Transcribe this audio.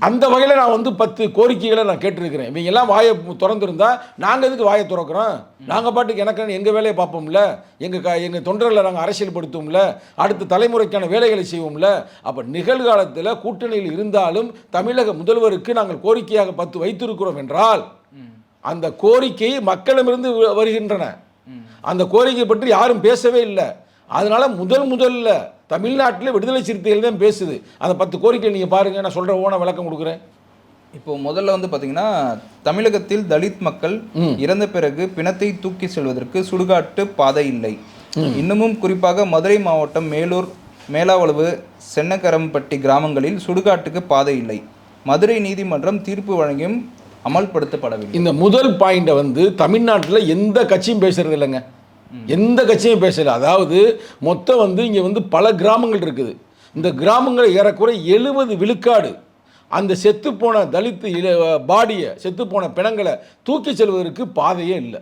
அந்த வகையில் நான் வந்து 10 கோரிக்கைகளை நான் கேட்டிருக்கிறேன். இவங்க எல்லாம் வாயை திறந்துருந்தா நாங்கள் எதுக்கு வாயை திறக்கிறோம்? நாங்கள் பாட்டுக்கு எனக்கு எங்கள் வேலையை பார்ப்போம்ல, எங்கள் தொண்டர்களை நாங்கள் அரசியல்படுத்துவோம்ல, அடுத்த தலைமுறைக்கான வேலைகளை செய்வோம்ல. அப்போ நிகழ்காலத்தில் கூட்டணியில் இருந்தாலும் தமிழக முதல்வருக்கு நாங்கள் கோரிக்கையாக 10 வைத்திருக்கிறோம் என்றால் அந்த கோரிக்கை மக்களிடமிருந்து வருகின்றன. அந்த கோரிக்கை பற்றி யாரும் பேசவே இல்லை. அதனால முதல்ல தமிழ்நாட்டில் விடுதலை சிறுத்தைகள் தான் பேசுது. அந்த 10 கோரிக்கை நீங்கள் பாருங்கள், நான் சொல்கிற ஓன விளக்கம் கொடுக்குறேன். இப்போ முதல்ல வந்து பார்த்தீங்கன்னா, தமிழகத்தில் தலித் மக்கள் இறந்த பிறகு பிணத்தை தூக்கி செல்வதற்கு சுடுகாட்டு பாதை இல்லை. இன்னமும் குறிப்பாக மதுரை மாவட்டம் மேலூர், மேலாவளவு, சென்னக்கரம்பட்டி கிராமங்களில் சுடுகாட்டுக்கு பாதை இல்லை. மதுரை நீதிமன்றம் தீர்ப்பு வழங்கியும் அமல்படுத்தப்படவில்லை. இந்த முதல் பாயிண்டை வந்து தமிழ்நாட்டில் எந்த கட்சியும் பேசுறது இல்லைங்க. எந்த கட்சியும் பேசல. அதாவது மொத்தம் வந்து இங்கே வந்து பல கிராமங்கள் இருக்குது. இந்த கிராமங்கள் ஏறக்குறை 70 விழுக்காடு அந்த செத்துப்போன தலித்து பாடியை, செத்துப்போன பிணங்களை தூக்கி செல்வதற்கு பாதையே இல்லை.